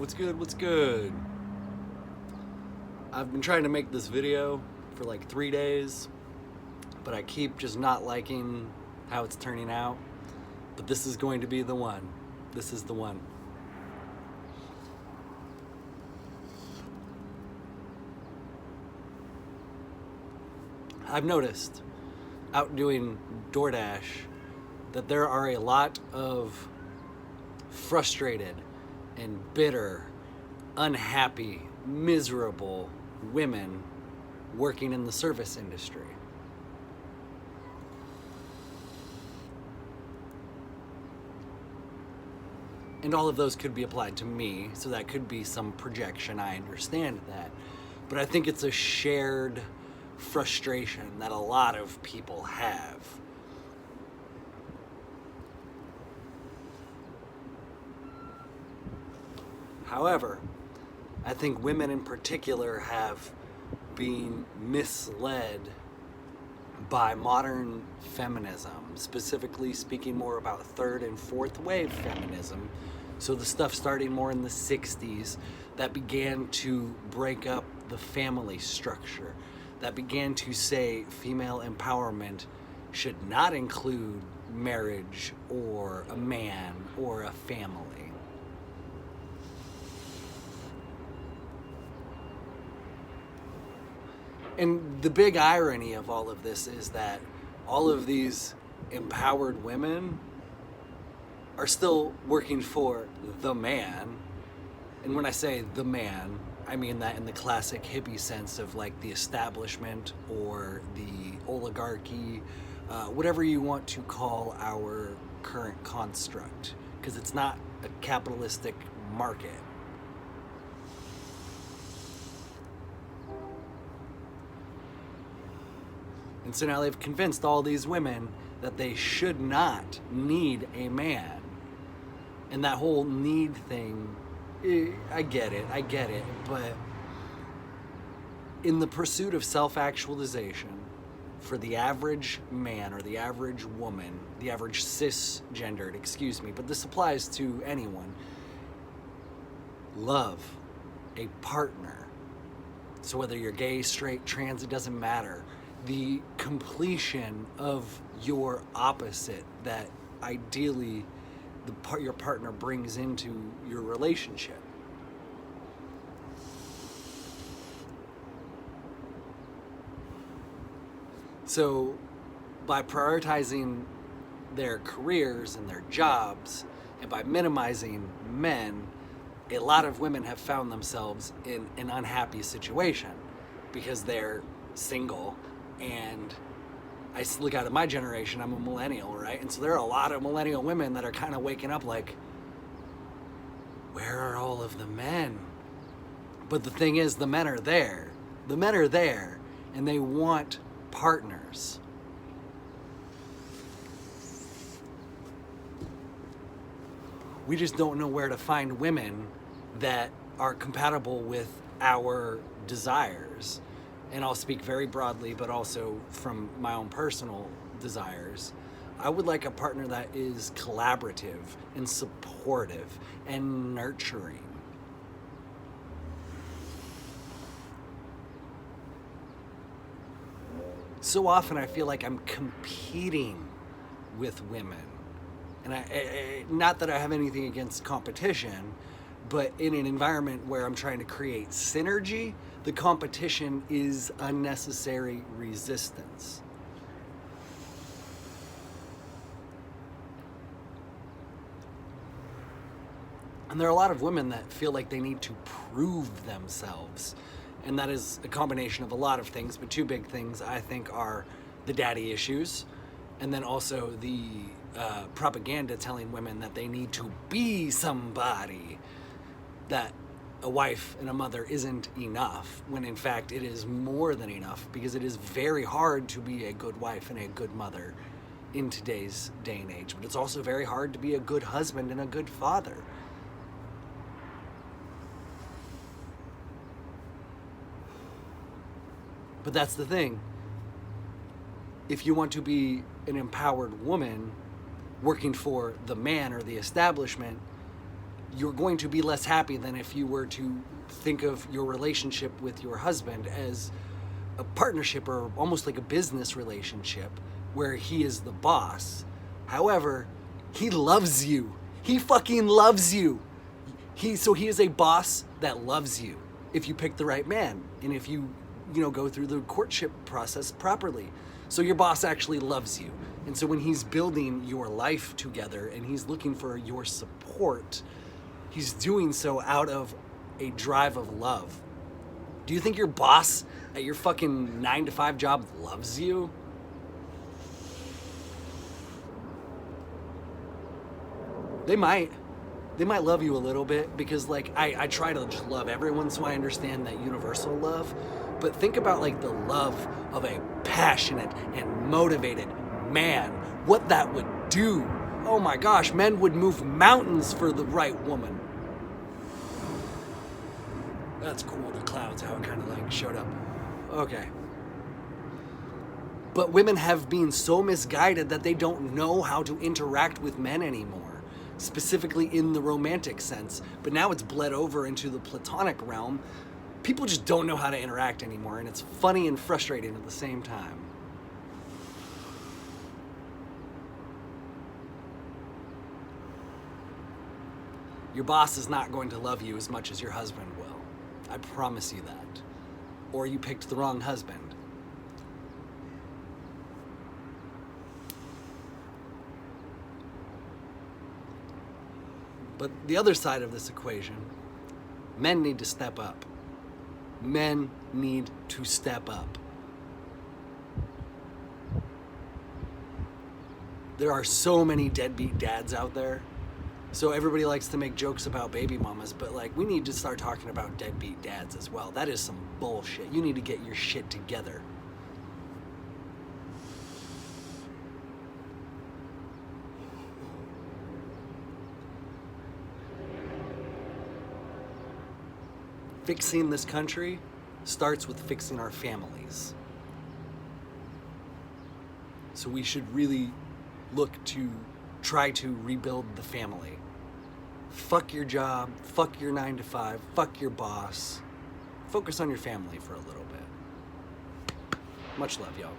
What's good? What's good? I've been trying to make this video for like 3 days, but I keep just not liking how it's turning out. But this is going to be the one. This is the one. I've noticed out doing DoorDash that there are a lot of frustrated and bitter, unhappy, miserable women working in the service industry. And all of those could be applied to me, so that could be some projection, I understand that. But I think it's a shared frustration that a lot of people have. However, I think women in particular have been misled by modern feminism, specifically speaking more about third and fourth wave feminism. So the stuff starting more in the 60s that began to break up the family structure, that began to say female empowerment should not include marriage or a man or a family. And the big irony of all of this is that all of these empowered women are still working for the man. And when I say the man, I mean that in the classic hippie sense of like the establishment or the oligarchy, whatever you want to call our current construct, because it's not a capitalistic market. And so now they've convinced all these women that they should not need a man. And that whole need thing, I get it, but in the pursuit of self-actualization for the average man or the average woman, the average cisgendered, but this applies to anyone, love a partner. So whether you're gay, straight, trans, it doesn't matter. The completion of your opposite that ideally your partner brings into your relationship. So by prioritizing their careers and their jobs and by minimizing men, a lot of women have found themselves in an unhappy situation because they're single. And I look out at my generation, I'm a millennial, right? And so there are a lot of millennial women that are kind of waking up like, where are all of the men? But the thing is, the men are there. The men are there, and they want partners. We just don't know where to find women that are compatible with our desires. And I'll speak very broadly, but also from my own personal desires. I would like a partner that is collaborative and supportive and nurturing. So often I feel like I'm competing with women. And I not that I have anything against competition, but in an environment where I'm trying to create synergy, the competition is unnecessary resistance. And there are a lot of women that feel like they need to prove themselves. And that is a combination of a lot of things, but two big things I think are the daddy issues, and then also the propaganda telling women that they need to be somebody, that a wife and a mother isn't enough, when in fact it is more than enough, because it is very hard to be a good wife and a good mother in today's day and age. But it's also very hard to be a good husband and a good father. But that's the thing. If you want to be an empowered woman working for the man or the establishment, you're going to be less happy than if you were to think of your relationship with your husband as a partnership or almost like a business relationship where he is the boss. However, he loves you. He fucking loves you. So he is a boss that loves you if you pick the right man and if you go through the courtship process properly. So your boss actually loves you. And so when he's building your life together and he's looking for your support, he's doing so out of a drive of love. Do you think your boss at your fucking 9-to-5 job loves you? They might. They might love you a little bit because I try to just love everyone so I understand that universal love. But think about the love of a passionate and motivated man. What that would do. Oh my gosh, men would move mountains for the right woman. That's cool, the clouds, how it kind of showed up. Okay. But women have been so misguided that they don't know how to interact with men anymore, specifically in the romantic sense. But now it's bled over into the platonic realm. People just don't know how to interact anymore, and it's funny and frustrating at the same time. Your boss is not going to love you as much as your husband will. I promise you that. Or you picked the wrong husband. But the other side of this equation, men need to step up. Men need to step up. There are so many deadbeat dads out there. So everybody likes to make jokes about baby mamas, but we need to start talking about deadbeat dads as well. That is some bullshit. You need to get your shit together. Fixing this country starts with fixing our families. So we should really look to try to rebuild the family. Fuck your job, fuck your 9-to-5, fuck your boss. Focus on your family for a little bit. Much love, y'all.